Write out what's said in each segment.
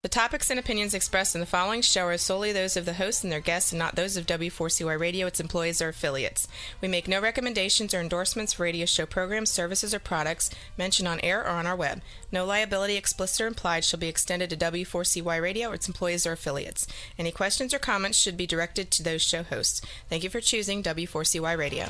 The topics and opinions expressed in the following show are solely those of the host and their guests and not those of W4CY Radio, its employees, or affiliates. We make no recommendations or endorsements for radio show programs, services, or products mentioned on air or on our web. No liability, explicit or implied, shall be extended to W4CY Radio or its employees or affiliates. Any questions or comments should be directed to those show hosts. Thank you for choosing W4CY Radio.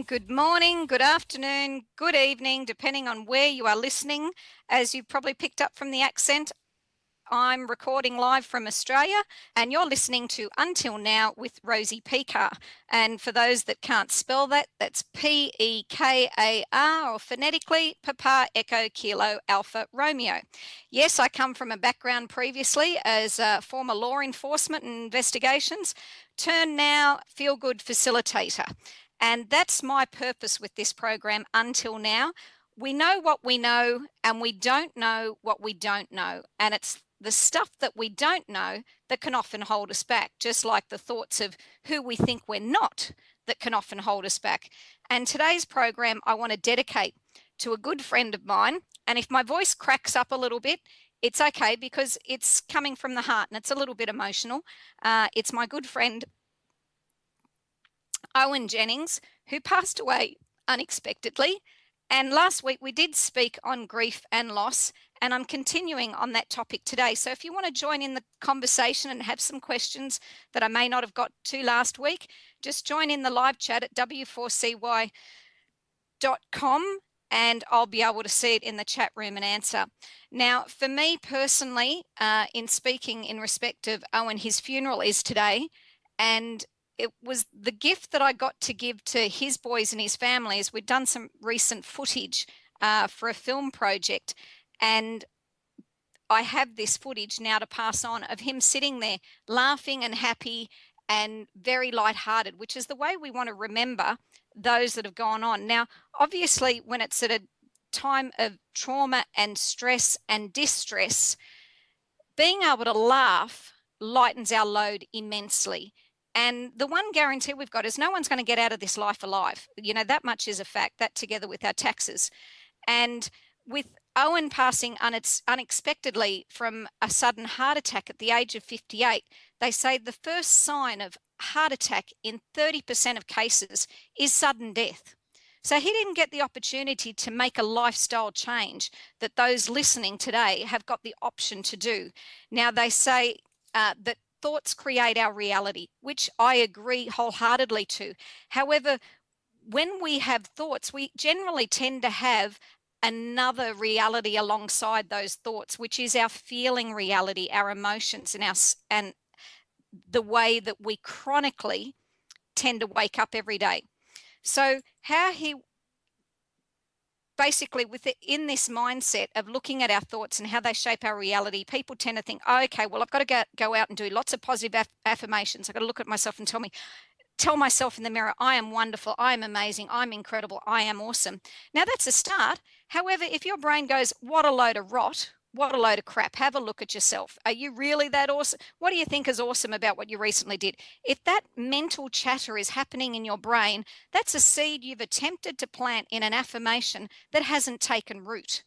Good morning, good afternoon, good evening, depending on where you are listening. As you've probably picked up from the accent, I'm recording live from Australia and you're listening to Until Now with Rosie Pekar. And for those that can't spell that, that's P-E-K-A-R, or phonetically, Papa Echo Kilo Alpha Romeo. Yes, I come from a background previously as a former law enforcement and investigations, turned now feel-good facilitator. And that's my purpose with this program until now. We know what we know and we don't know what we don't know. And it's the stuff that we don't know that can often hold us back, just like the thoughts of who we think we're not that can often hold us back. And today's program I want to dedicate to a good friend of mine. And if my voice cracks up a little bit, it's okay because it's coming from the heart and it's a little bit emotional. It's my good friend Owen Jennings, who passed away unexpectedly. And last week we did speak on grief and loss, and I'm continuing on that topic today. So if you want to join in the conversation and have some questions that I may not have got to last week, just join in the live chat at w4cy.com and I'll be able to see it in the chat room and answer. Now, for me personally, in speaking in respect of Owen, his funeral is today, and it was the gift that I got to give to his boys and his families. We'd done some recent footage for a film project, and I have this footage now to pass on of him sitting there laughing and happy and very lighthearted, which is the way we want to remember those that have gone on. Now, obviously, when it's at a time of trauma and stress and distress, being able to laugh lightens our load immensely. And the one guarantee we've got is no one's going to get out of this life alive. You know, that much is a fact, that together with our taxes. And with Owen passing unexpectedly from a sudden heart attack at the age of 58, they say the first sign of heart attack in 30% of cases is sudden death. So he didn't get the opportunity to make a lifestyle change that those listening today have got the option to do. Now, they say that thoughts create our reality, which I agree wholeheartedly to. However, when we have thoughts, we generally tend to have another reality alongside those thoughts, which is our feeling reality, our emotions, and the way that we chronically tend to wake up every day. So how he basically within this mindset of looking at our thoughts and how they shape our reality, people tend to think, oh, okay, well, I've got to go out and do lots of positive affirmations. I've got to look at myself and tell myself in the mirror, I am wonderful, I am amazing, I'm incredible, I am awesome. Now that's a start. However, if your brain goes, what a load of rot, what a load of crap, have a look at yourself. Are you really that awesome? What do you think is awesome about what you recently did? If that mental chatter is happening in your brain, that's a seed you've attempted to plant in an affirmation that hasn't taken root.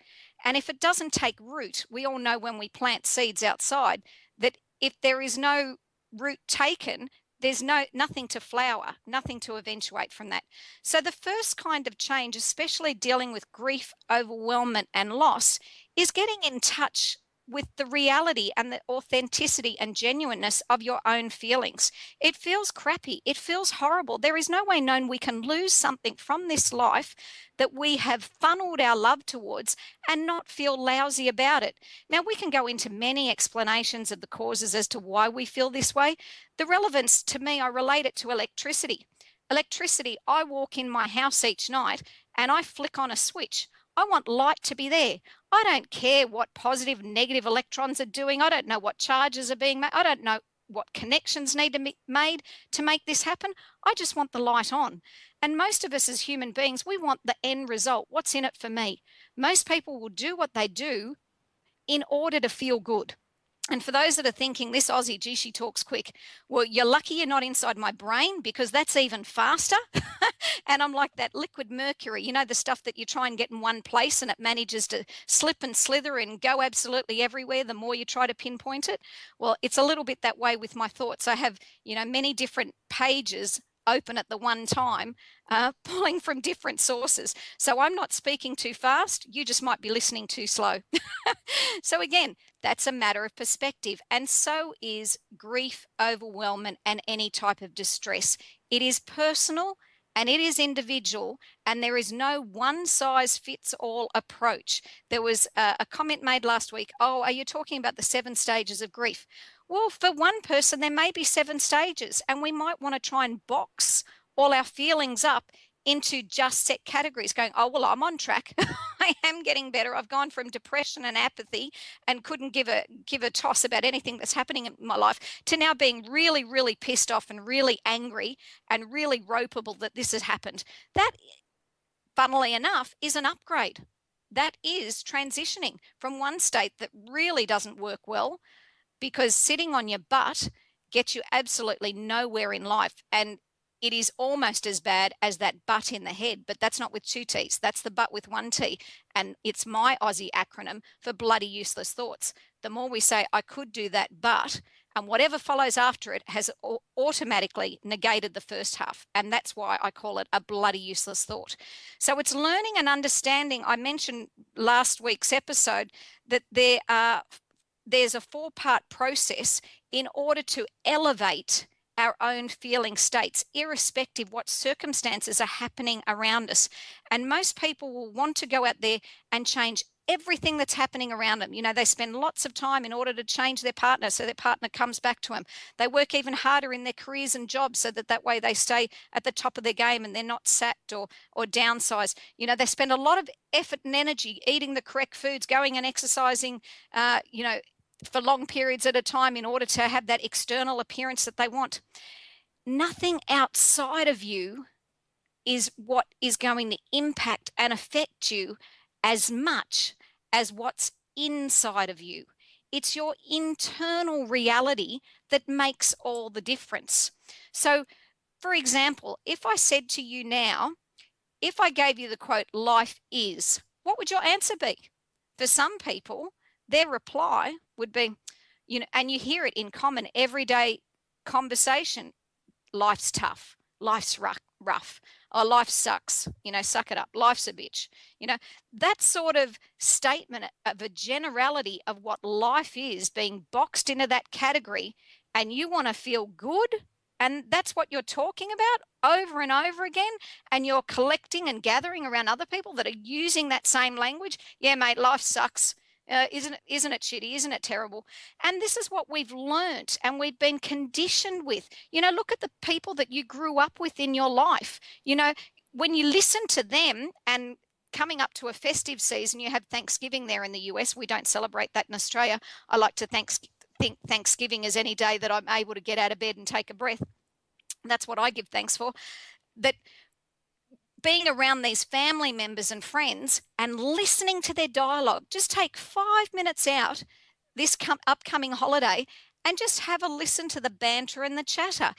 And if it doesn't take root, we all know when we plant seeds outside that if there is no root taken, there's nothing to flower, nothing to eventuate from that. So the first kind of change, especially dealing with grief, overwhelmment, and loss, is getting in touch with the reality and the authenticity and genuineness of your own feelings. It feels crappy. It feels horrible. There is no way known we can lose something from this life that we have funneled our love towards and not feel lousy about it. Now, we can go into many explanations of the causes as to why we feel this way. The relevance to me, I relate it to electricity. Electricity, I walk in my house each night and I flick on a switch. I want light to be there. I don't care what positive, negative electrons are doing. I don't know what charges are being made. I don't know what connections need to be made to make this happen. I just want the light on. And most of us as human beings, we want the end result. What's in it for me? Most people will do what they do in order to feel good. And for those that are thinking, this Aussie, gee, she talks quick. Well, you're lucky you're not inside my brain, because that's even faster. And I'm like that liquid mercury, you know, the stuff that you try and get in one place and it manages to slip and slither and go absolutely everywhere the more you try to pinpoint it. Well, it's a little bit that way with my thoughts. I have, you know, many different pages open at the one time, pulling from different sources. So I'm not speaking too fast. You just might be listening too slow. So again, that's a matter of perspective. And so is grief, overwhelmment, and any type of distress. It is personal and it is individual, and there is no one size fits all approach. There was a comment made last week, oh, are you talking about the 7 stages of grief? Well, for one person, there may be 7 stages, and we might want to try and box all our feelings up into just set categories, going, oh, well, I'm on track. I am getting better. I've gone from depression and apathy and couldn't give a toss about anything that's happening in my life to now being really, really pissed off and really angry and really ropeable that this has happened. That, funnily enough, is an upgrade. That is transitioning from one state that really doesn't work well, because sitting on your butt gets you absolutely nowhere in life. And it is almost as bad as that butt in the head, but that's not with 2 T's. That's the butt with 1 T. And it's my Aussie acronym for bloody useless thoughts. The more we say, I could do that, but, and whatever follows after it has automatically negated the first half. And that's why I call it a bloody useless thought. So it's learning and understanding. I mentioned last week's episode that there's a 4-part process in order to elevate our own feeling states, irrespective what circumstances are happening around us. And most people will want to go out there and change everything that's happening around them. You know, they spend lots of time in order to change their partner so their partner comes back to them. They work even harder in their careers and jobs so that way they stay at the top of their game and they're not sacked or downsized. You know, they spend a lot of effort and energy eating the correct foods, going and exercising, you know, for long periods at a time in order to have that external appearance that they want. Nothing outside of you is what is going to impact and affect you as much as what's inside of you. It's your internal reality that makes all the difference. So, for example, if I said to you now, if I gave you the quote, life is, what would your answer be? For some people, their reply would be, you know, and you hear it in common everyday conversation, life's tough, life's rough, or life sucks, you know, suck it up, life's a bitch. You know, that sort of statement of a generality of what life is being boxed into that category, and you want to feel good, and that's what you're talking about over and over again, and you're collecting and gathering around other people that are using that same language. Yeah, mate, life sucks. Isn't it shitty? Isn't it terrible? And this is what we've learnt and we've been conditioned with. You know, look at the people that you grew up with in your life. You know, when you listen to them, and coming up to a festive season, you have Thanksgiving there in the US. We don't celebrate that in Australia. I like to think Thanksgiving is any day that I'm able to get out of bed and take a breath. That's what I give thanks for. That being around these family members and friends and listening to their dialogue, just take 5 minutes out this upcoming holiday and just have a listen to the banter and the chatter.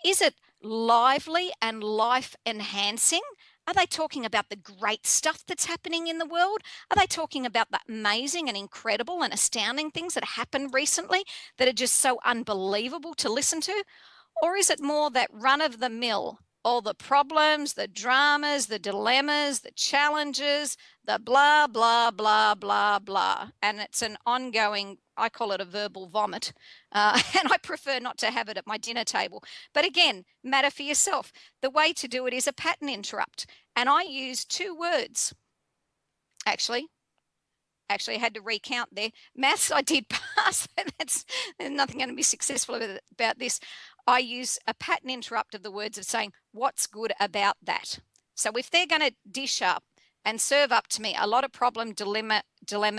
Is it lively and life enhancing? Are they talking about the great stuff that's happening in the world? Are they talking about the amazing and incredible and astounding things that happened recently that are just so unbelievable to listen to? Or is it more that run-of-the-mill, all the problems, the dramas, the dilemmas, the challenges, the blah, blah, blah, blah, blah. And it's an ongoing, I call it a verbal vomit. And I prefer not to have it at my dinner table. But again, matter for yourself. The way to do it is a pattern interrupt. And I use 2 words. Actually, I had to recount there. Maths, I did pass. There's nothing going to be successful about this. I use a pattern interrupt of the words of saying, what's good about that? So if they're going to dish up and serve up to me a lot of problem, dilemma,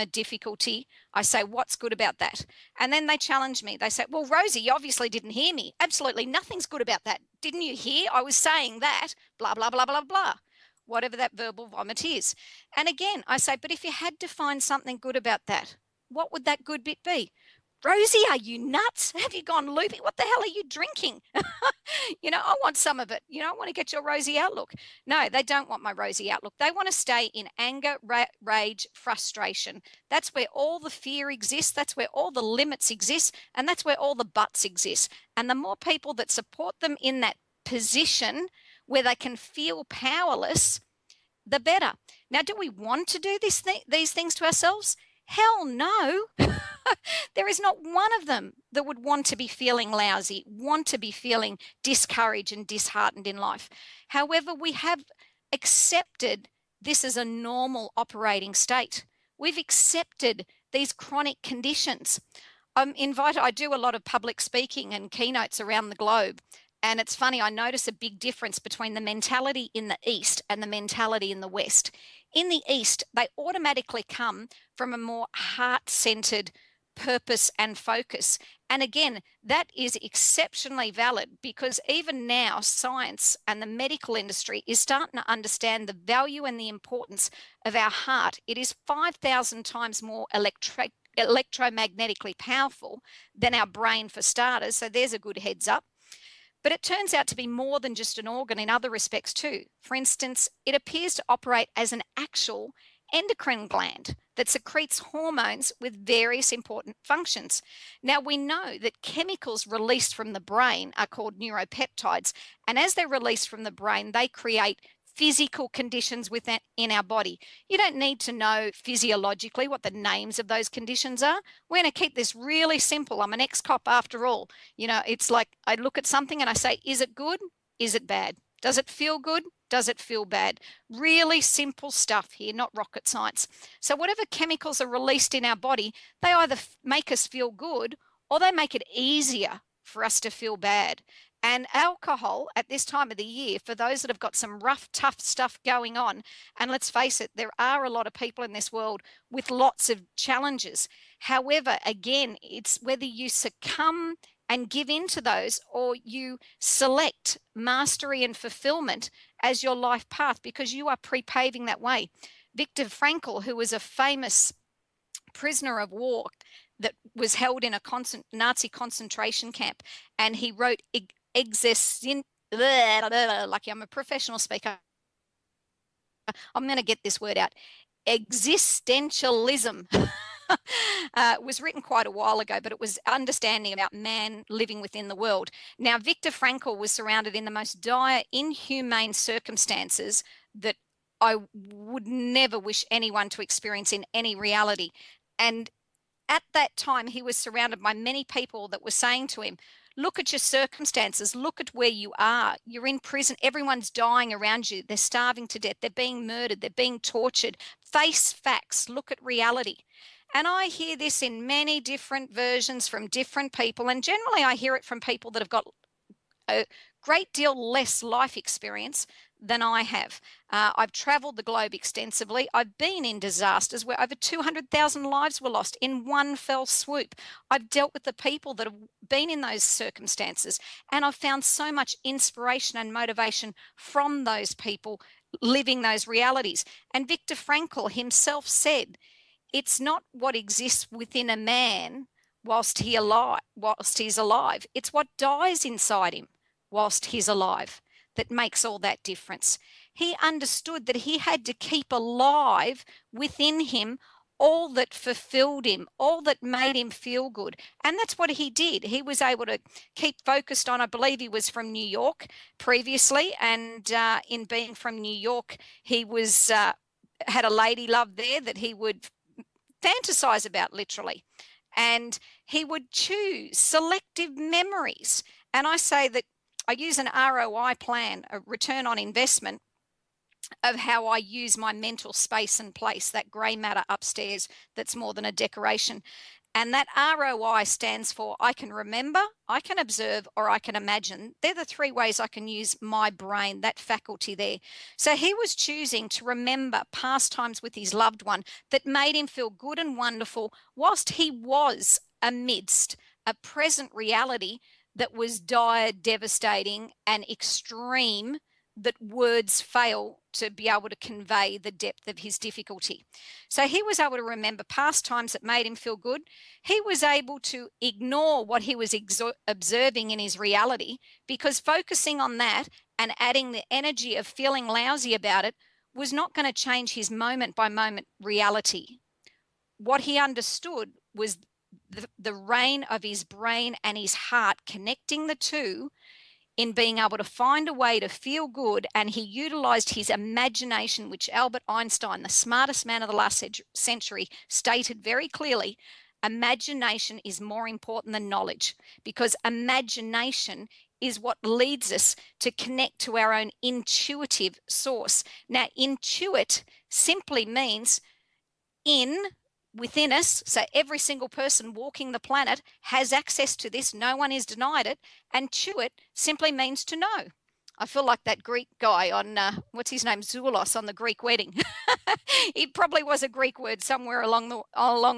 difficulty, I say, what's good about that? And then they challenge me. They say, well, Rosie, you obviously didn't hear me. Absolutely nothing's good about that. Didn't you hear? I was saying that, blah, blah, blah, blah, blah. Whatever that verbal vomit is. And again, I say, but if you had to find something good about that, what would that good bit be? Rosie, are you nuts? Have you gone loopy? What the hell are you drinking? I want some of it. I want to get your rosy outlook. No, they don't want my rosy outlook. They want to stay in anger, rage, frustration. That's where all the fear exists. That's where all the limits exist. And that's where all the buts exist. And the more people that support them in that position where they can feel powerless, the better. Now, do we want to do these things to ourselves? Hell no. There is not one of them that would want to be feeling lousy, want to be feeling discouraged and disheartened in life. However, we have accepted this as a normal operating state. We've accepted these chronic conditions. I do a lot of public speaking and keynotes around the globe. And it's funny, I notice a big difference between the mentality in the East and the mentality in the West. In the East, they automatically come from a more heart-centered purpose and focus. And again, that is exceptionally valid because even now, science and the medical industry is starting to understand the value and the importance of our heart. It is 5,000 times more electromagnetically powerful than our brain, for starters. So there's a good heads up. But it turns out to be more than just an organ in other respects too. For instance, it appears to operate as an actual endocrine gland that secretes hormones with various important functions. Now, we know that chemicals released from the brain are called neuropeptides, and as they're released from the brain, they create physical conditions within our body. You don't need to know physiologically what the names of those conditions are. We're going to keep this really simple. I'm an ex-cop after all. It's like I look at something and I say, is it good? Is it bad? Does it feel good? Does it feel bad? Really simple stuff here, not rocket science. So whatever chemicals are released in our body, they either make us feel good or they make it easier for us to feel bad. And alcohol at this time of the year, for those that have got some rough, tough stuff going on, and let's face it, there are a lot of people in this world with lots of challenges. However, again, it's whether you succumb and give in to those or you select mastery and fulfillment as your life path because you are pre-paving that way. Viktor Frankl, who was a famous prisoner of war that was held in a Nazi concentration camp, and he wrote lucky I'm a professional speaker. I'm going to get this word out. Existentialism was written quite a while ago, but it was understanding about man living within the world. Now, Viktor Frankl was surrounded in the most dire, inhumane circumstances that I would never wish anyone to experience in any reality. And at that time, he was surrounded by many people that were saying to him, look at your circumstances. Look at where you are. You're in prison. Everyone's dying around you. They're starving to death. They're being murdered. They're being tortured. Face facts. Look at reality. And I hear this in many different versions from different people. And generally, I hear it from people that have got a great deal less life experience than I have. I've traveled the globe extensively. I've been in disasters where over 200,000 lives were lost in one fell swoop. I've dealt with the people that have been in those circumstances, and I've found so much inspiration and motivation from those people living those realities. And Viktor Frankl himself said, it's not what exists within a man whilst he's alive. It's what dies inside him whilst he's alive that makes all that difference. He understood that he had to keep alive within him all that fulfilled him, all that made him feel good. And that's what he did. He was able to keep focused on, I believe he was from New York previously, and in being from New York, he was had a lady love there that he would fantasize about, literally. And he would choose selective memories. And I say that I use an ROI plan, a return on investment, of how I use my mental space and place, that grey matter upstairs that's more than a decoration. And that ROI stands for I can remember, I can observe, or I can imagine. They're the three ways I can use my brain, that faculty there. So he was choosing to remember past times with his loved one that made him feel good and wonderful, whilst he was amidst a present reality that was dire, devastating, and extreme, that words fail to be able to convey the depth of his difficulty. So he was able to remember past times that made him feel good. He was able to ignore what he was observing in his reality, because focusing on that and adding the energy of feeling lousy about it was not going to change his moment by moment reality. What he understood was the reign of his brain and his heart, connecting the two in being able to find a way to feel good. And he utilized his imagination, which Albert Einstein, the smartest man of the last century, stated very clearly: imagination is more important than knowledge, because imagination is what leads us to connect to our own intuitive source. Now, intuit simply means within us. So every single person walking the planet has access to this. No one is denied it. And tuit simply means to know. I feel like that Greek guy on, what's his name, Zoulos, on the Greek wedding. It probably was a Greek word somewhere along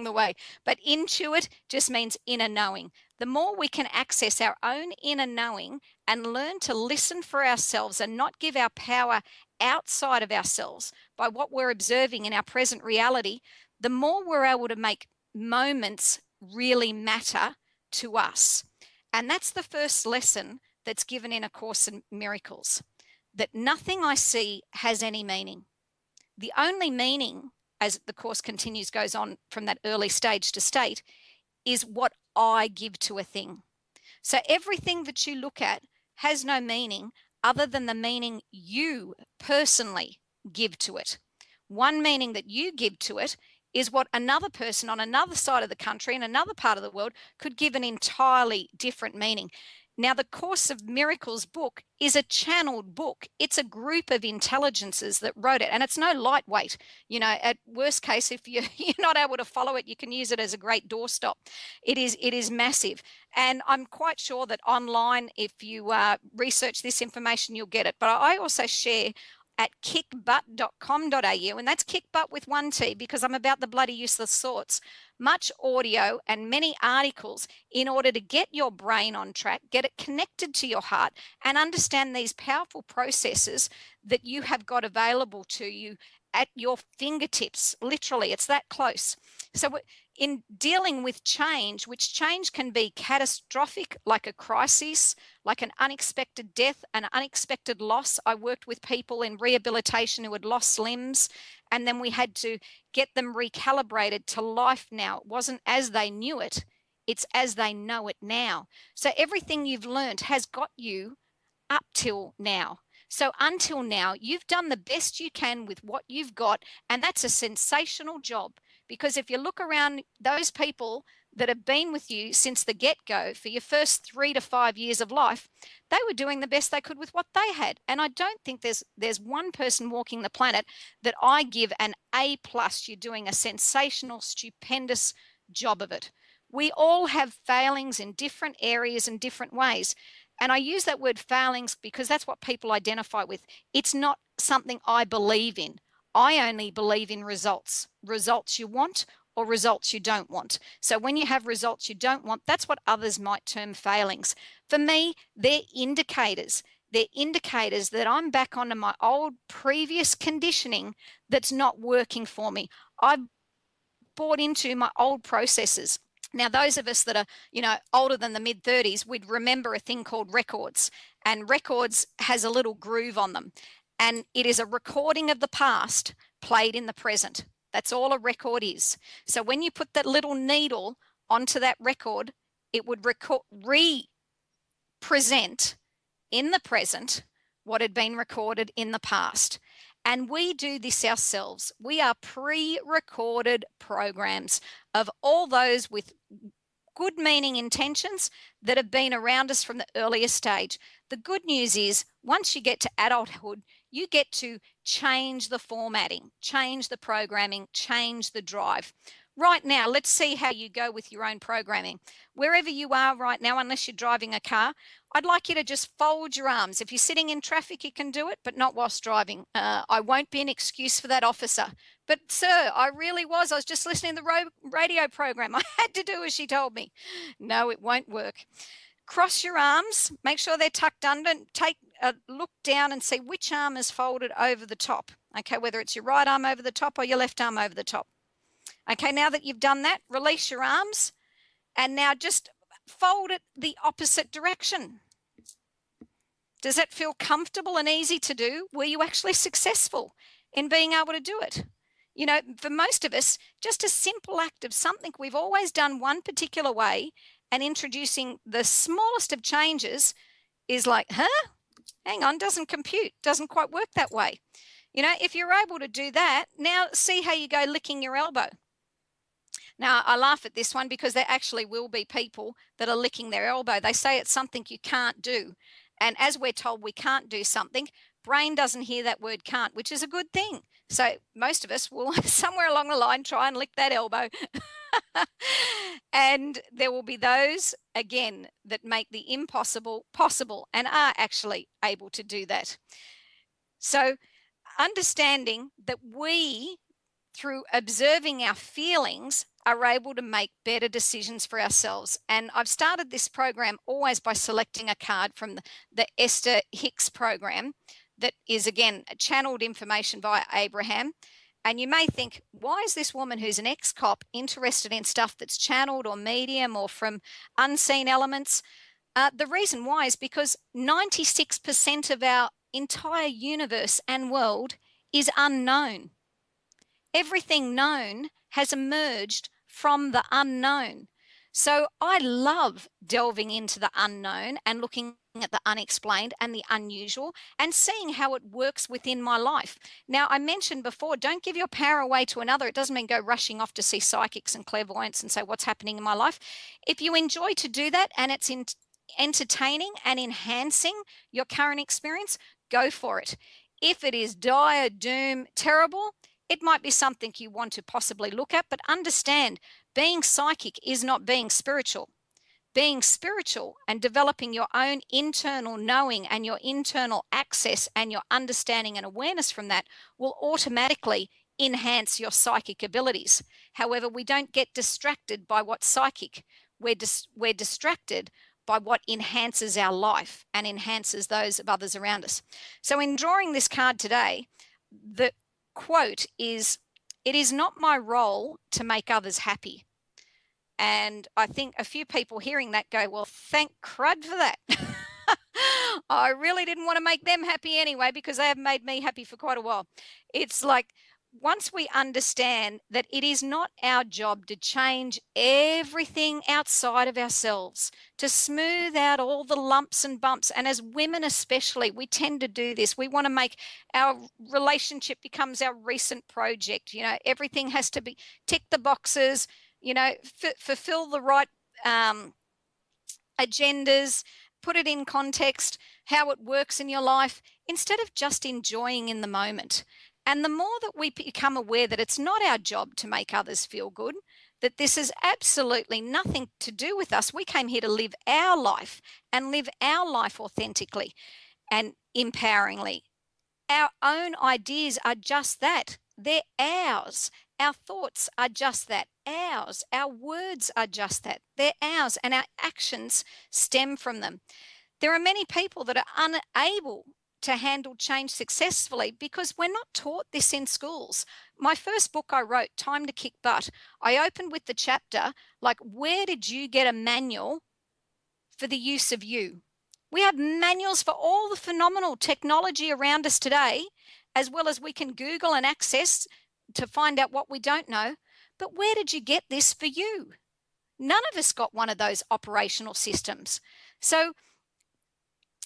the way. But intuit just means inner knowing. The more we can access our own inner knowing and learn to listen for ourselves and not give our power outside of ourselves by what we're observing in our present reality, the more we're able to make moments really matter to us. And that's the first lesson that's given in A Course in Miracles, that nothing I see has any meaning. The only meaning, as the Course continues, goes on from that early stage to state, is what I give to a thing. So everything that you look at has no meaning other than the meaning you personally give to it. One meaning that you give to it is what another person on another side of the country, in another part of the world, could give an entirely different meaning. Now, the Course of Miracles book is a channeled book. It's a group of intelligences that wrote it, and it's no lightweight. You know, at worst case, if you're not able to follow it, you can use it as a great doorstop. It is massive. And I'm quite sure that online, if you research this information, you'll get it. But I also share at kickbutt.com.au, and that's kickbutt with one T, because I'm about the bloody useless thoughts. Much audio and many articles in order to get your brain on track, get it connected to your heart, and understand these powerful processes that you have got available to you at your fingertips. Literally, it's that close. So in dealing with change, which change can be catastrophic, like a crisis, like an unexpected death, an unexpected loss. I worked with people in rehabilitation who had lost limbs, and then we had to get them recalibrated to life now. It wasn't as they knew it, it's as they know it now. So everything you've learned has got you up till now. So until now, you've done the best you can with what you've got, and that's a sensational job. Because if you look around, those people that have been with you since the get-go for your first 3 to 5 years of life, they were doing the best they could with what they had. And I don't think there's one person walking the planet that I give an A+. You're doing a sensational, stupendous job of it. We all have failings in different areas and different ways. And I use that word failings because that's what people identify with. It's not something I believe in. I only believe in results. Results you want or results you don't want. So when you have results you don't want, that's what others might term failings. For me, they're indicators. They're indicators that I'm back onto my old previous conditioning that's not working for me. I've bought into my old processes. Now, those of us that are, older than the mid-30s, we'd remember a thing called records. And records has a little groove on them. And it is a recording of the past played in the present. That's all a record is. So when you put that little needle onto that record, it would represent in the present what had been recorded in the past. And we do this ourselves. We are pre-recorded programs of all those with good meaning intentions that have been around us from the earliest stage. The good news is once you get to adulthood, you get to change the formatting, change the programming, change the drive. Right now, let's see how you go with your own programming. Wherever you are right now, unless you're driving a car, I'd like you to just fold your arms. If you're sitting in traffic, you can do it, but not whilst driving. I won't be an excuse for that, officer. But sir, I really was. I was just listening to the radio program. I had to do as she told me. No, it won't work. Cross your arms, make sure they're tucked under, take a look down and see which arm is folded over the top. Okay, whether it's your right arm over the top or your left arm over the top. Okay, now that you've done that, release your arms and now just fold it the opposite direction. Does that feel comfortable and easy to do? Were you actually successful in being able to do it? You know, for most of us, just a simple act of something we've always done one particular way and introducing the smallest of changes is like, huh? Hang on, doesn't compute, doesn't quite work that way. You know, if you're able to do that, now see how you go licking your elbow. Now, I laugh at this one because there actually will be people that are licking their elbow. They say it's something you can't do. And as we're told we can't do something, brain doesn't hear that word can't, which is a good thing. So most of us will somewhere along the line try and lick that elbow. And there will be those, again, that make the impossible possible and are actually able to do that. So understanding that we, through observing our feelings, are able to make better decisions for ourselves. And I've started this program always by selecting a card from the Esther Hicks program that is, again, channeled information via Abraham. And you may think, why is this woman who's an ex-cop interested in stuff that's channeled or medium or from unseen elements? The reason why is because 96% of our entire universe and world is unknown. Everything known has emerged from the unknown. So I love delving into the unknown and looking at the unexplained and the unusual and seeing how it works within my life. Now, I mentioned before, don't give your power away to another. It doesn't mean go rushing off to see psychics and clairvoyants and say what's happening in my life. If you enjoy to do that and it's entertaining and enhancing your current experience, go for it. If it is dire, doom, terrible, it might be something you want to possibly look at, but understand being psychic is not being spiritual. Being spiritual and developing your own internal knowing and your internal access and your understanding and awareness from that will automatically enhance your psychic abilities. However, we don't get distracted by what's psychic. We're distracted by what enhances our life and enhances those of others around us. So in drawing this card today, the quote is, "It is not my role to make others happy." And I think a few people hearing that go, well, thank crud for that. I really didn't want to make them happy anyway, because they have made me happy for quite a while. It's like, once we understand that it is not our job to change everything outside of ourselves, to smooth out all the lumps and bumps, and as women especially, we tend to do this. We want to make our relationship becomes our recent project. You know, everything has to be tick the boxes, you know, fulfill the right agendas, put it in context, how it works in your life, instead of just enjoying in the moment. And the more that we become aware that it's not our job to make others feel good, that this is absolutely nothing to do with us. We came here to live our life and live our life authentically and empoweringly. Our own ideas are just that. They're ours. Our thoughts are just that, ours. Our words are just that, they're ours. And our actions stem from them. There are many people that are unable to handle change successfully because we're not taught this in schools. My first book I wrote, Time to Kick Butt, I opened with the chapter, like, where did you get a manual for the use of you? We have manuals for all the phenomenal technology around us today, as well as we can Google and access to find out what we don't know. But where did you get this for you? None of us got one of those operational systems. So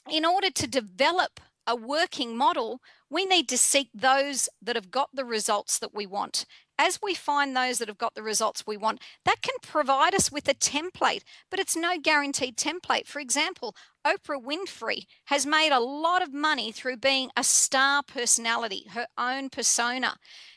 in order to develop a working model, we need to seek those that have got the results that we want. As we find those that have got the results we want, that can provide us with a template, but it's no guaranteed template. For example, Oprah Winfrey has made a lot of money through being a star personality, her own persona.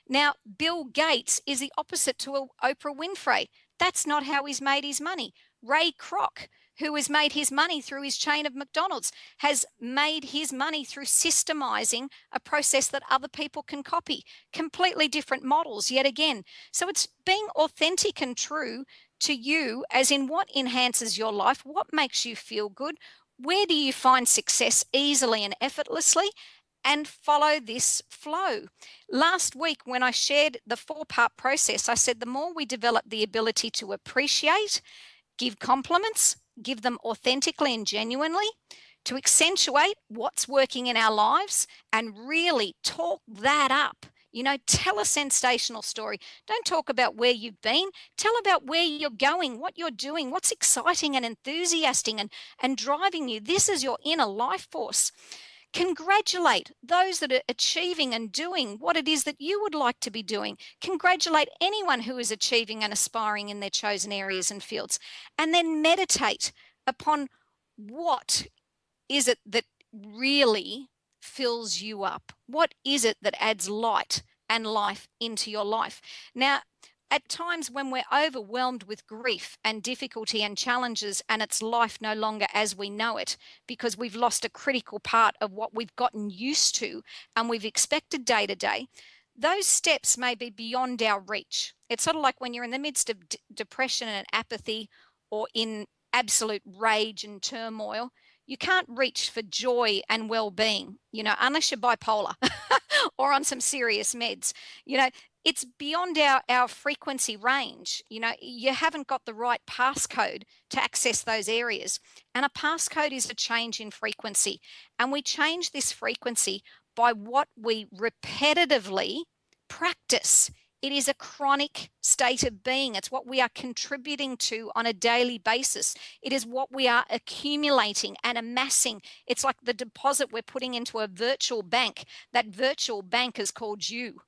Now, Bill Gates is the opposite to Oprah Winfrey. That's not how he's made his money. Ray Kroc, who has made his money through his chain of McDonald's, has made his money through systemizing a process that other people can copy. Completely different models yet again. So it's being authentic and true to you, as in what enhances your life, what makes you feel good, where do you find success easily and effortlessly, and follow this flow. Last week, when I shared the 4-part process, I said the more we develop the ability to appreciate, give compliments, give them authentically and genuinely, to accentuate what's working in our lives and really talk that up. You know, tell a sensational story. Don't talk about where you've been. Tell about where you're going, what you're doing, what's exciting and enthusiastic and driving you. This is your inner life force. Congratulate those that are achieving and doing what it is that you would like to be doing. Congratulate anyone who is achieving and aspiring in their chosen areas and fields. And then meditate upon what is it that really fills you up? What is it that adds light and life into your life? Now, at times when we're overwhelmed with grief and difficulty and challenges, and it's life no longer as we know it, because we've lost a critical part of what we've gotten used to and we've expected day to day, those steps may be beyond our reach. It's sort of like when you're in the midst of depression and apathy, or in absolute rage and turmoil. You can't reach for joy and well-being, you know, unless you're bipolar or on some serious meds. You know, it's beyond our frequency range. You know, you haven't got the right passcode to access those areas. And a passcode is a change in frequency. And we change this frequency by what we repetitively practice. It is a chronic state of being. It's what we are contributing to on a daily basis. It is what we are accumulating and amassing. It's like the deposit we're putting into a virtual bank. That virtual bank is called you.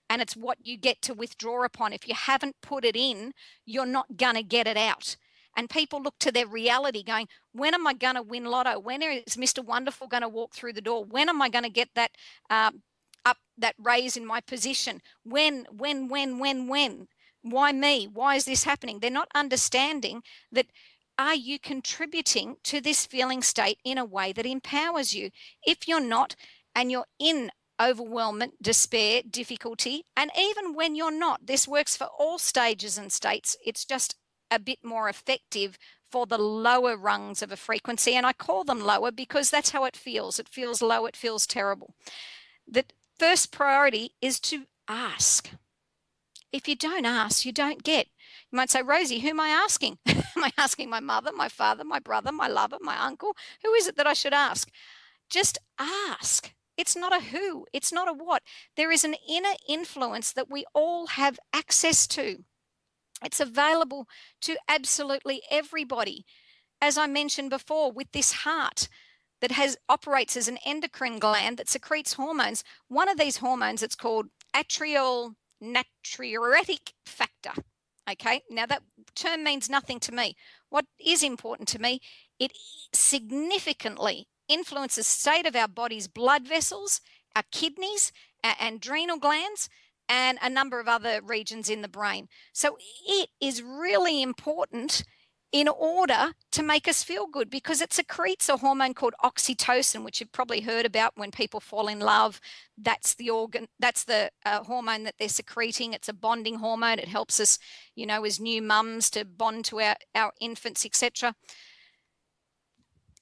And it's what you get to withdraw upon. If you haven't put it in, you're not going to get it out. And people look to their reality going, when am I going to win lotto? When is Mr. Wonderful going to walk through the door? When am I going to get that up that raise in my position? When? Why me? Why is this happening? They're not understanding that. Are you contributing to this feeling state in a way that empowers you? If you're not, and you're in overwhelmment, despair, difficulty, and even when you're not, this works for all stages and states. It's just a bit more effective for the lower rungs of a frequency. And I call them lower because that's how it feels. It feels low. It feels terrible. The first priority is to ask. If you don't ask, you don't get. You might say, Rosie, who am I asking? Am I asking my mother, my father, my brother, my lover, my uncle? Who is it that I should ask? Just ask. It's not a who. It's not a what. There is an inner influence that we all have access to. It's available to absolutely everybody. As I mentioned before, with this heart that operates as an endocrine gland that secretes hormones. One of these hormones, it's called atrial natriuretic factor. Okay, now that term means nothing to me. What is important to me, it significantly influences the state of our body's blood vessels, our kidneys, our adrenal glands, and a number of other regions in the brain. So it is really important in order to make us feel good, because it secretes a hormone called oxytocin, which you've probably heard about when people fall in love. That's the hormone that they're secreting. It's a bonding hormone. It helps us, you know, as new mums to bond to our infants, etc.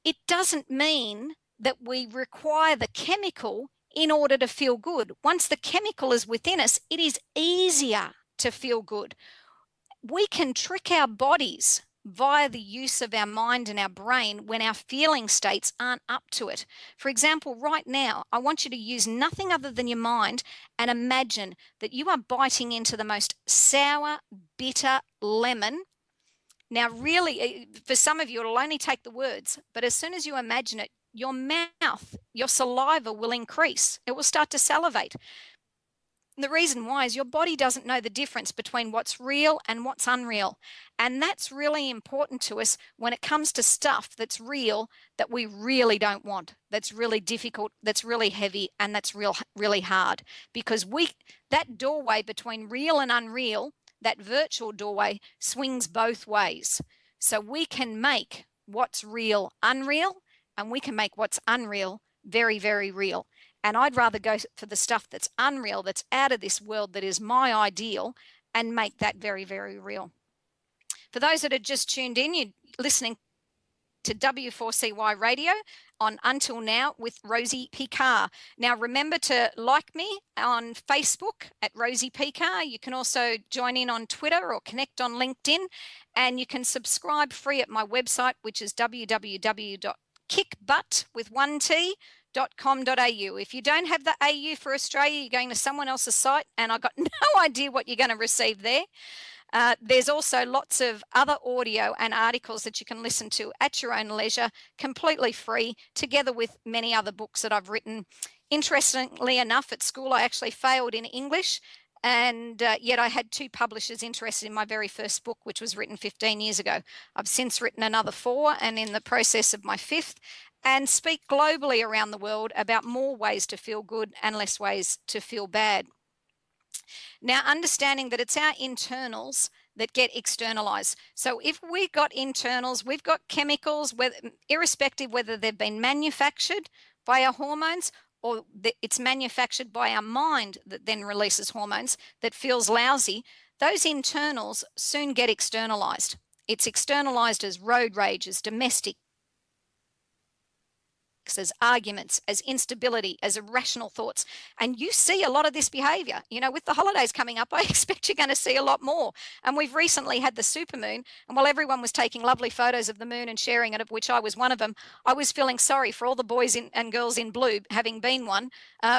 It doesn't mean that we require the chemical in order to feel good. Once the chemical is within us, it is easier to feel good. We can trick our bodies via the use of our mind and our brain when our feeling states aren't up to it. For example, right now, I want you to use nothing other than your mind and imagine that you are biting into the most sour, bitter lemon. Now, really, for some of you, it'll only take the words, but as soon as you imagine it, your mouth, your saliva will increase. It will start to salivate. The reason why is your body doesn't know the difference between what's real and what's unreal. And that's really important to us when it comes to stuff that's real that we really don't want, that's really difficult, that's really heavy, and that's really hard. Because that doorway between real and unreal, that virtual doorway, swings both ways. So we can make what's real unreal, and we can make what's unreal very, very real. And I'd rather go for the stuff that's unreal, that's out of this world, that is my ideal, and make that very, very real. For those that are just tuned in, you're listening to W4CY Radio on Until Now with Rosie Picard. Now, remember to like me on Facebook at Rosie Picard. You can also join in on Twitter or connect on LinkedIn, and you can subscribe free at my website, which is www.kickbutt.com.au. If you don't have the AU for Australia, you're going to someone else's site, and I've got no idea what you're going to receive there. There's also lots of other audio and articles that you can listen to at your own leisure, completely free, together with many other books that I've written. Interestingly enough, at school, I actually failed in English, and yet I had 2 publishers interested in my very first book, which was written 15 years ago. I've since written another 4 and in the process of my 5th, and speak globally around the world about more ways to feel good and less ways to feel bad. Now, understanding that it's our internals that get externalized. So if we've got internals, we've got chemicals, irrespective whether they've been manufactured by our hormones or it's manufactured by our mind that then releases hormones that feels lousy, those internals soon get externalized. It's externalized as road rage, as domestic, as arguments, as instability, as irrational thoughts. And you see a lot of this behavior. You know, with the holidays coming up, I expect you're going to see a lot more. And we've recently had the supermoon, and while everyone was taking lovely photos of the moon and sharing it, of which I was one of them, I was feeling sorry for all the boys and girls in blue, having been one,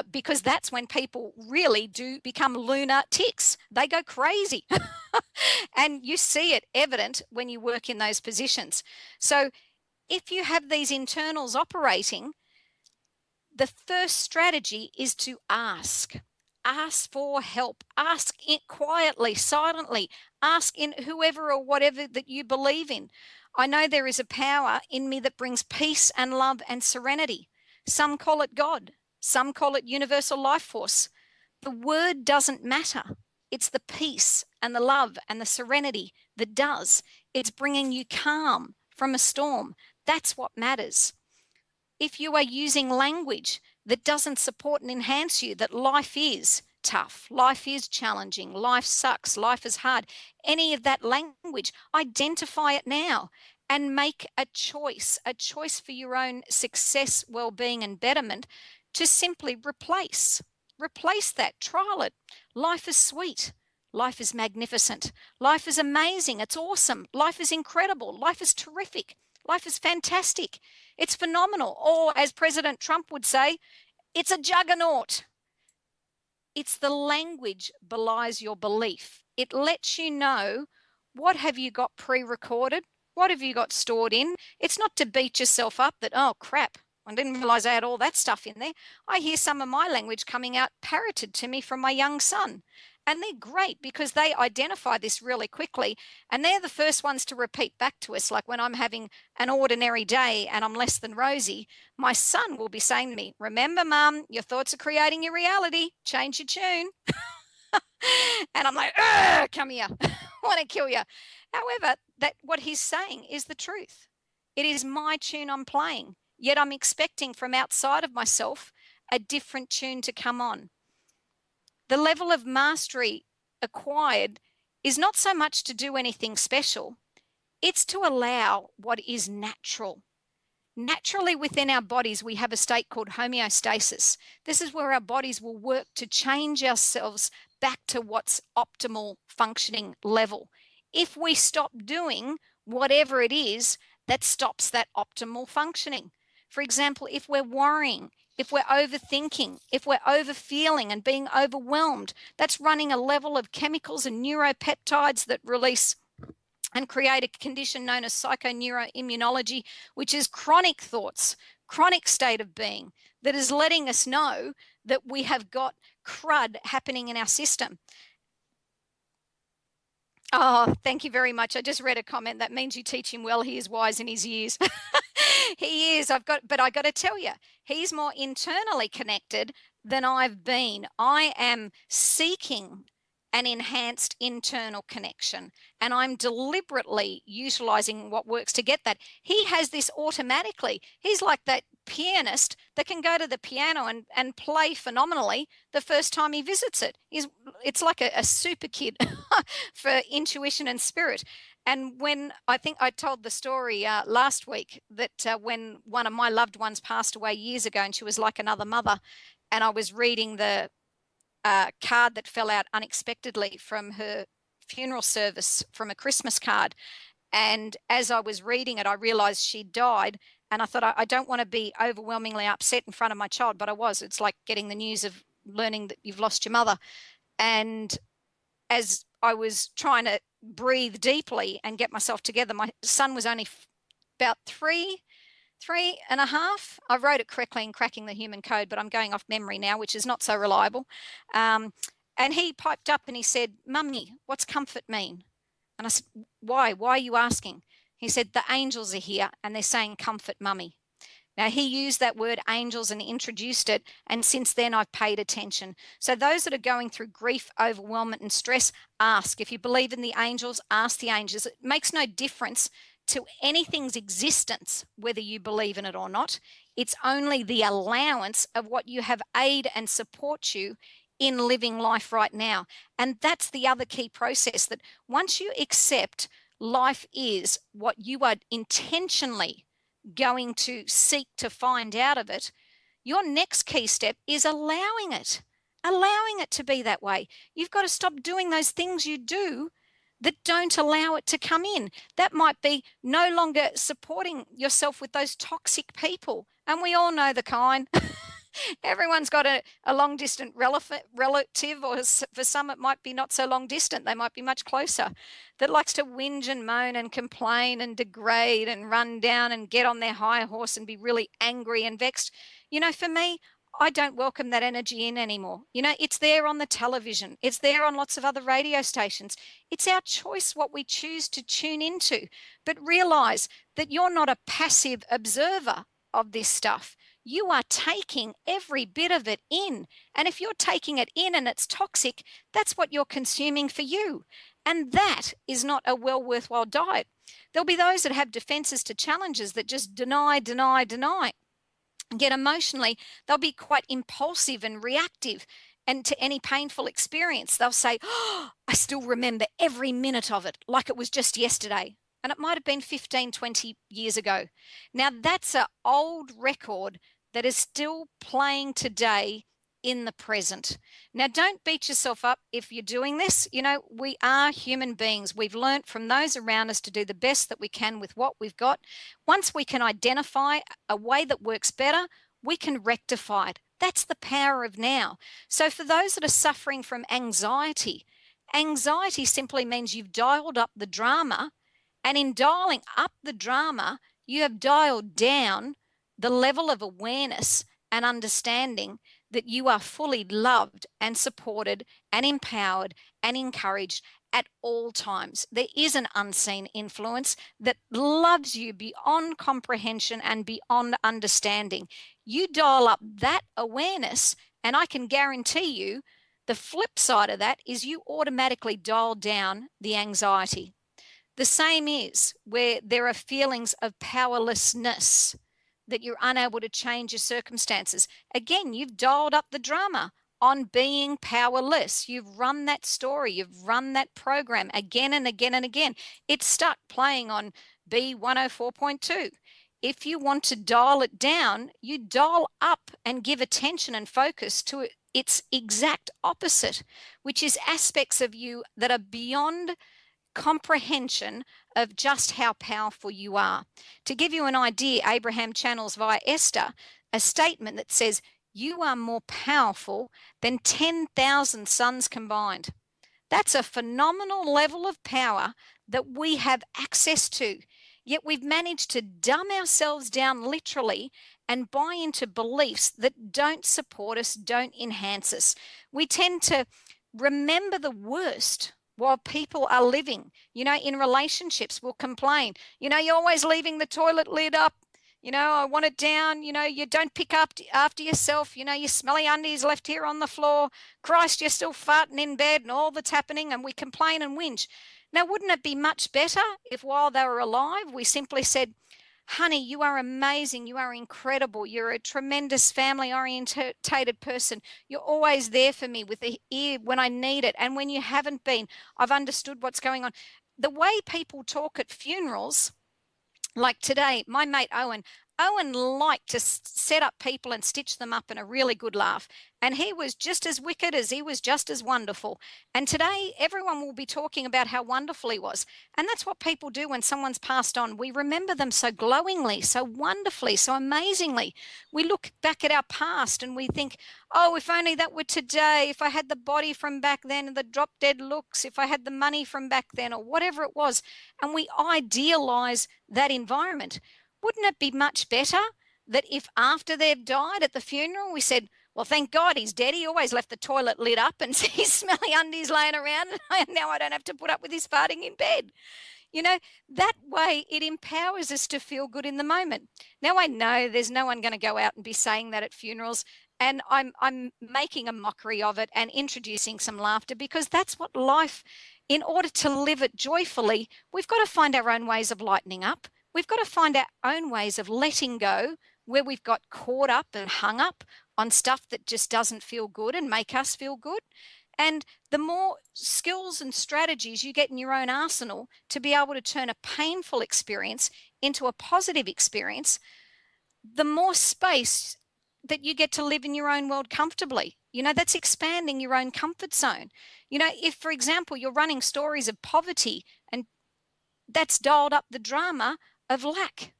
because that's when people really do become lunar ticks. They go crazy. And you see it evident when you work in those positions. So if you have these internals operating, the first strategy is to ask. Ask for help. Ask it quietly, silently. Ask in whoever or whatever that you believe in. I know there is a power in me that brings peace and love and serenity. Some call it God. Some call it universal life force. The word doesn't matter. It's the peace and the love and the serenity that does. It's bringing you calm from a storm. That's what matters. If you are using language that doesn't support and enhance you, that life is tough, life is challenging, life sucks, life is hard, any of that language, identify it now and make a choice for your own success, well-being, and betterment to simply replace that, trial it. Life is sweet. Life is magnificent. Life is amazing. It's awesome. Life is incredible. Life is terrific. Life is fantastic. It's phenomenal. Or as President Trump would say, it's a juggernaut. It's the language belies your belief. It lets you know what have you got pre-recorded, what have you got stored in. It's not to beat yourself up that, oh crap, I didn't realize I had all that stuff in there. I hear some of my language coming out parroted to me from my young son. And they're great because they identify this really quickly, and they're the first ones to repeat back to us. Like when I'm having an ordinary day and I'm less than Rosie, my son will be saying to me, remember, Mum, your thoughts are creating your reality. Change your tune. And I'm like, come here. I want to kill you. However, what he's saying is the truth. It is my tune I'm playing, yet I'm expecting from outside of myself a different tune to come on. The level of mastery acquired is not so much to do anything special. It's to allow what is natural. Naturally within our bodies, we have a state called homeostasis. This is where our bodies will work to change ourselves back to what's optimal functioning level. If we stop doing whatever it is that stops that optimal functioning. For example, if we're worrying, if we're overthinking, if we're overfeeling and being overwhelmed, that's running a level of chemicals and neuropeptides that release and create a condition known as psychoneuroimmunology, which is chronic thoughts, chronic state of being that is letting us know that we have got crud happening in our system. Oh, thank you very much. I just read a comment that means you teach him well. He is wise in his years. He is. But I got to tell you, he's more internally connected than I've been. I am seeking an enhanced internal connection, and I'm deliberately utilizing what works to get that. He has this automatically. He's like that pianist that can go to the piano and play phenomenally the first time he visits it. It's like a super kid for intuition and spirit. And when I think I told the story last week that when one of my loved ones passed away years ago, and she was like another mother, and I was reading the card that fell out unexpectedly from her funeral service from a Christmas card. And as I was reading it, I realized she died. And I thought, I don't want to be overwhelmingly upset in front of my child, but I was. It's like getting the news of learning that you've lost your mother. And as I was trying to breathe deeply and get myself together, my son was only about three and a half. I wrote it correctly in Cracking the Human Code, but I'm going off memory now, which is not so reliable. And he piped up and he said, "Mummy, what's comfort mean?" And I said, "Why? Why are you asking?" He said, "The angels are here and they're saying comfort Mummy." Now, he used that word angels and introduced it, and since then I've paid attention. So those that are going through grief, overwhelmment, and stress, ask. If you believe in the angels, ask the angels. It makes no difference to anything's existence, whether you believe in it or not. It's only the allowance of what you have aid and support you in living life right now. And that's the other key process, that once you accept life is what you are intentionally going to seek to find out of it, your next key step is allowing it to be that way. You've got to stop doing those things you do that don't allow it to come in. That might be no longer supporting yourself with those toxic people. And we all know the kind. Everyone's got a long distant relative, or for some it might be not so long distant. They might be much closer, that likes to whinge and moan and complain and degrade and run down and get on their high horse and be really angry and vexed. For me, I don't welcome that energy in anymore. It's there on the television. It's there on lots of other radio stations. It's our choice what we choose to tune into. But realize that you're not a passive observer of this stuff. You are taking every bit of it in. And if you're taking it in and it's toxic, that's what you're consuming for you. And that is not a worthwhile diet. There'll be those that have defenses to challenges that just deny, get emotionally. They'll be quite impulsive and reactive, and to any painful experience they'll say, "Oh, I still remember every minute of it like it was just yesterday." And it might have been 15, 20 years ago. Now that's an old record that is still playing today in the present. Now, don't beat yourself up if you're doing this. We are human beings. We've learned from those around us to do the best that we can with what we've got. Once we can identify a way that works better, we can rectify it. That's the power of now. So for those that are suffering from anxiety simply means you've dialed up the drama, and in dialing up the drama, you have dialed down the level of awareness and understanding that you are fully loved and supported and empowered and encouraged at all times. There is an unseen influence that loves you beyond comprehension and beyond understanding. You dial up that awareness, and I can guarantee you the flip side of that is you automatically dial down the anxiety. The same is where there are feelings of powerlessness, that you're unable to change your circumstances. Again, you've dialed up the drama on being powerless. You've run that story. You've run that program again and again and again. It's stuck playing on B104.2. If you want to dial it down, you dial up and give attention and focus to its exact opposite, which is aspects of you that are beyond comprehension of just how powerful you are. To give you an idea, Abraham channels via Esther a statement that says, "You are more powerful than 10,000 suns combined." That's a phenomenal level of power that we have access to. Yet we've managed to dumb ourselves down literally and buy into beliefs that don't support us, don't enhance us. We tend to remember the worst while people are living. In relationships, we'll complain, you're always leaving the toilet lid up. I want it down. You don't pick up after yourself. Your smelly undies left here on the floor. Christ, you're still farting in bed and all that's happening, and we complain and whinge. Now, wouldn't it be much better if while they were alive, we simply said, "Honey, you are amazing. You are incredible. You're a tremendous family-orientated person. You're always there for me with the ear when I need it. And when you haven't been, I've understood what's going on." The way people talk at funerals, like today, my mate Owen liked to set up people and stitch them up in a really good laugh. And he was just as wicked as he was just as wonderful. And today, everyone will be talking about how wonderful he was. And that's what people do when someone's passed on. We remember them so glowingly, so wonderfully, so amazingly. We look back at our past and we think, "Oh, if only that were today, if I had the body from back then and the drop dead looks, if I had the money from back then," or whatever it was. And we idealize that environment. Wouldn't it be much better that if after they've died at the funeral, we said, "Well, thank God he's dead. He always left the toilet lit up and his smelly undies laying around, and now I don't have to put up with his farting in bed." That way it empowers us to feel good in the moment. Now, I know there's no one going to go out and be saying that at funerals, and I'm making a mockery of it and introducing some laughter, because that's what life, in order to live it joyfully, we've got to find our own ways of lightening up. We've got to find our own ways of letting go where we've got caught up and hung up on stuff that just doesn't feel good and make us feel good. And the more skills and strategies you get in your own arsenal to be able to turn a painful experience into a positive experience, the more space that you get to live in your own world comfortably. That's expanding your own comfort zone. If, for example, you're running stories of poverty, and that's dialed up the drama of lack.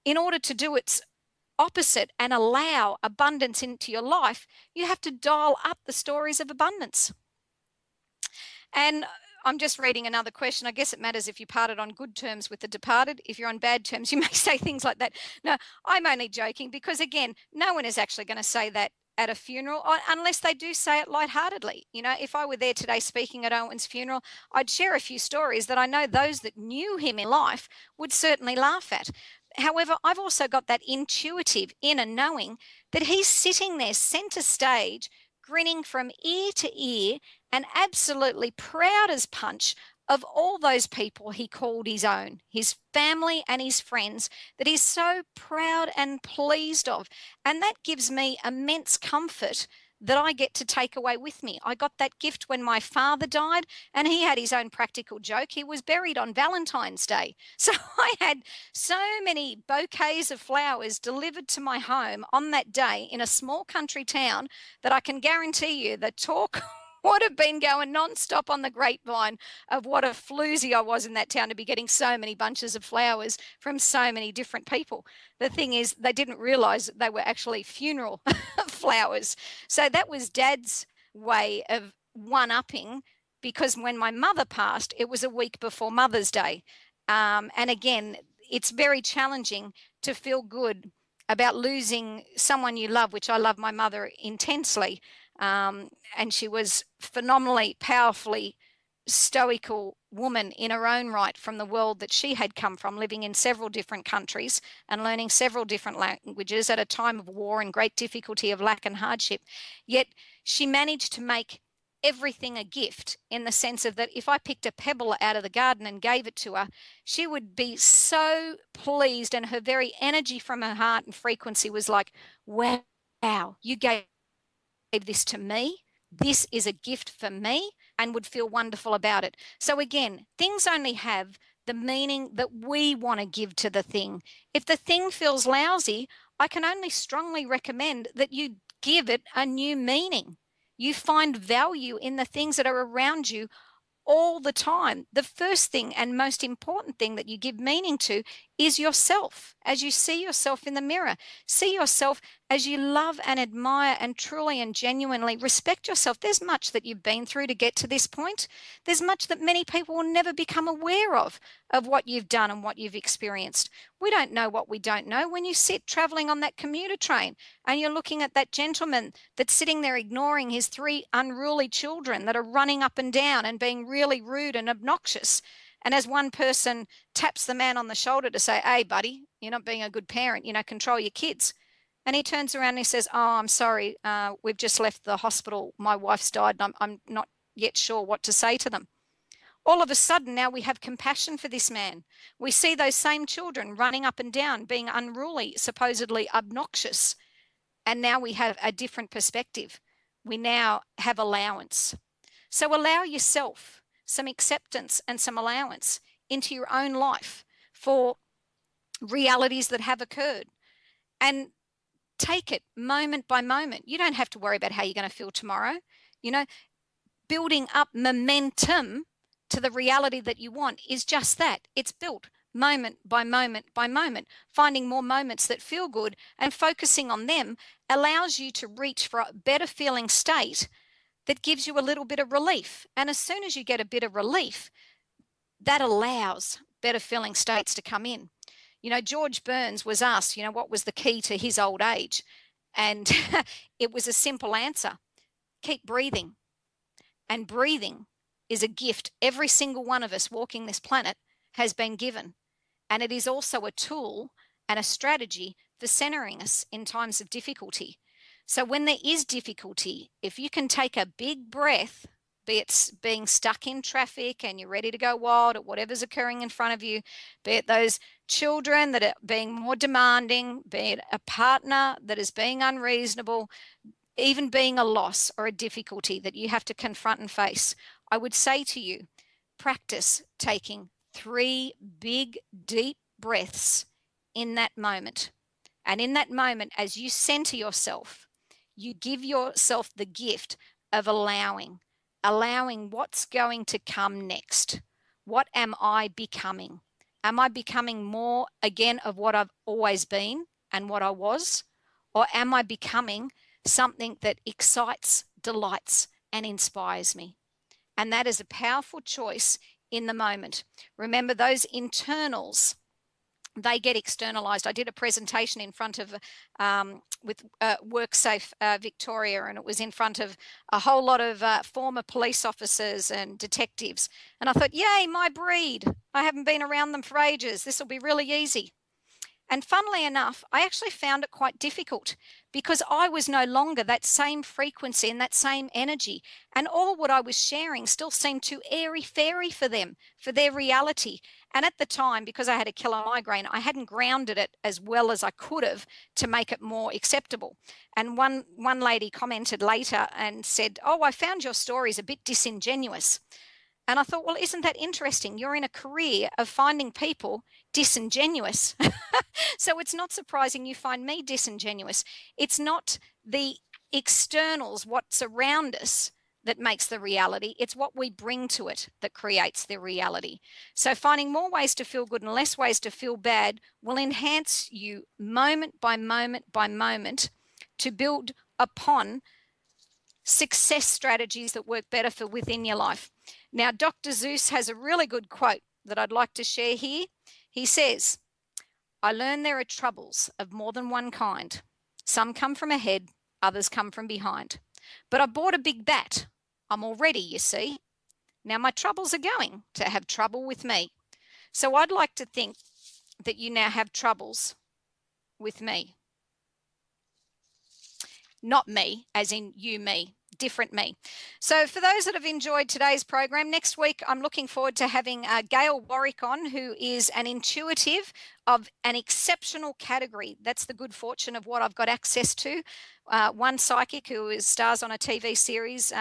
In order to do its opposite and allow abundance into your life, you have to dial up the stories of abundance. And I'm just reading another question. I guess it matters if you parted on good terms with the departed. If you're on bad terms, you may say things like that. No, I'm only joking, because again, no one is actually going to say that at a funeral, unless they do say it lightheartedly. If I were there today speaking at Owen's funeral, I'd share a few stories that I know those that knew him in life would certainly laugh at. However, I've also got that intuitive inner knowing that he's sitting there center stage, grinning from ear to ear and absolutely proud as punch of all those people he called his own, his family and his friends, that he's so proud and pleased of. And that gives me immense comfort that I get to take away with me. I got that gift when my father died, and he had his own practical joke. He was buried on Valentine's Day. So I had so many bouquets of flowers delivered to my home on that day in a small country town that I can guarantee you the talk would have been going non-stop on the grapevine of what a floozy I was in that town to be getting so many bunches of flowers from so many different people. The thing is, they didn't realize that they were actually funeral flowers. So that was Dad's way of one-upping, because when my mother passed, it was a week before Mother's Day. And again, it's very challenging to feel good about losing someone you love, which I love my mother intensely. And she was phenomenally, powerfully stoical woman in her own right, from the world that she had come from, living in several different countries and learning several different languages at a time of war and great difficulty of lack and hardship. Yet she managed to make everything a gift, in the sense of that if I picked a pebble out of the garden and gave it to her, she would be so pleased, and her very energy from her heart and frequency was like, "Wow, you gave this to me. This is a gift for me," and would feel wonderful about it. So again, things only have the meaning that we want to give to the thing. If the thing feels lousy, I can only strongly recommend that you give it a new meaning. You find value in the things that are around you all the time. The first thing and most important thing that you give meaning to is yourself. As you see yourself in the mirror, see yourself as you love and admire and truly and genuinely respect yourself. There's much that you've been through to get to this point. There's much that many people will never become aware of what you've done and what you've experienced. We don't know what we don't know. When you sit traveling on that commuter train and you're looking at that gentleman that's sitting there ignoring his 3 unruly children that are running up and down and being really rude and obnoxious. And as one person taps the man on the shoulder to say, "Hey, buddy, you're not being a good parent, control your kids." And he turns around and he says, "Oh, I'm sorry, we've just left the hospital. My wife's died and I'm not yet sure what to say to them." All of a sudden, now we have compassion for this man. We see those same children running up and down, being unruly, supposedly obnoxious. And now we have a different perspective. We now have allowance. So allow yourself some acceptance and some allowance into your own life for realities that have occurred. And take it moment by moment. You don't have to worry about how you're going to feel tomorrow. Building up momentum to the reality that you want is just that. It's built moment by moment by moment. Finding more moments that feel good and focusing on them allows you to reach for a better feeling state that gives you a little bit of relief. And as soon as you get a bit of relief, that allows better feeling states to come in. George Burns was asked, what was the key to his old age? And it was a simple answer: keep breathing. And breathing is a gift every single one of us walking this planet has been given. And it is also a tool and a strategy for centering us in times of difficulty. So when there is difficulty, if you can take a big breath, be it being stuck in traffic and you're ready to go wild at whatever's occurring in front of you, be it those children that are being more demanding, be it a partner that is being unreasonable, even being a loss or a difficulty that you have to confront and face, I would say to you, practice taking 3 big, deep breaths in that moment. And in that moment, as you center yourself, you give yourself the gift of allowing what's going to come next. What am I becoming? Am I becoming more, again, of what I've always been and what I was? Or am I becoming something that excites, delights, and inspires me? And that is a powerful choice in the moment. Remember, those internals, they get externalized. I did a presentation in front of with WorkSafe Victoria, and it was in front of a whole lot of former police officers and detectives. And I thought, yay, my breed. I haven't been around them for ages. This will be really easy. And funnily enough, I actually found it quite difficult because I was no longer that same frequency and that same energy. And all what I was sharing still seemed too airy-fairy for them, for their reality. And at the time, because I had a killer migraine, I hadn't grounded it as well as I could have to make it more acceptable. And one lady commented later and said, "Oh, I found your stories a bit disingenuous." And I thought, well, isn't that interesting? You're in a career of finding people disingenuous. So it's not surprising you find me disingenuous. It's not the externals, what's around us, that makes the reality. It's what we bring to it that creates the reality. So finding more ways to feel good and less ways to feel bad will enhance you moment by moment by moment to build upon success strategies that work better for within your life. Now, Dr. Zeus has a really good quote that I'd like to share here. He says, "I learn there are troubles of more than one kind. Some come from ahead, others come from behind. But I bought a big bat. I'm all ready, you see. Now my troubles are going to have trouble with me." So I'd like to think that you now have troubles with me. Not me, as in you, me. Different me. So for those that have enjoyed today's program, next week I'm looking forward to having Gail Warwick on, who is an intuitive of an exceptional category. That's the good fortune of what I've got access to. One psychic who stars on a TV series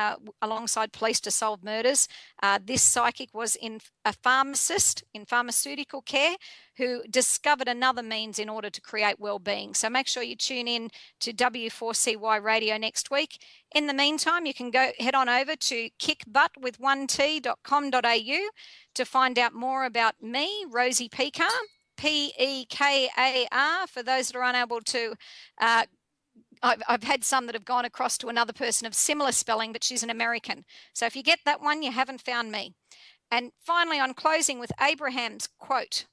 alongside police to solve murders. This psychic was a pharmacist in pharmaceutical care who discovered another means in order to create well-being. So make sure you tune in to W4CY Radio next week. In the meantime, you can head on over to kickbuttwith1t.com.au to find out more about me, Rosie Pekar. Pekar, for those that are unable to, I've had some that have gone across to another person of similar spelling, but she's an American. So if you get that one, you haven't found me. And finally, on closing with Abraham's quote,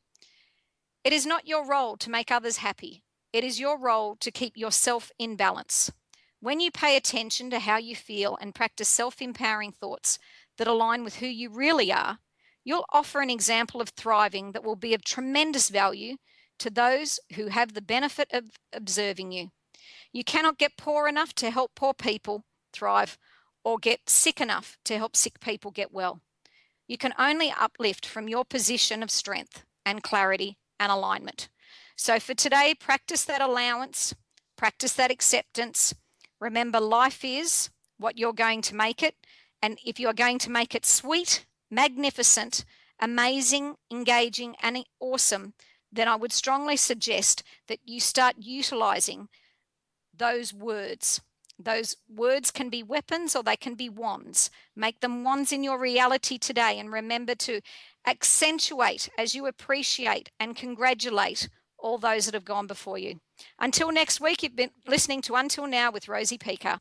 "It is not your role to make others happy. It is your role to keep yourself in balance. When you pay attention to how you feel and practice self-empowering thoughts that align with who you really are, you'll offer an example of thriving that will be of tremendous value to those who have the benefit of observing you. You cannot get poor enough to help poor people thrive or get sick enough to help sick people get well. You can only uplift from your position of strength and clarity and alignment." So for today, practice that allowance, practice that acceptance. Remember, life is what you're going to make it. And if you're going to make it sweet, magnificent, amazing, engaging, and awesome, then I would strongly suggest that you start utilizing those words. Those words can be weapons or they can be wands. Make them wands in your reality today, and remember to accentuate as you appreciate and congratulate all those that have gone before you. Until next week, you've been listening to Until Now with Rosie Pekar.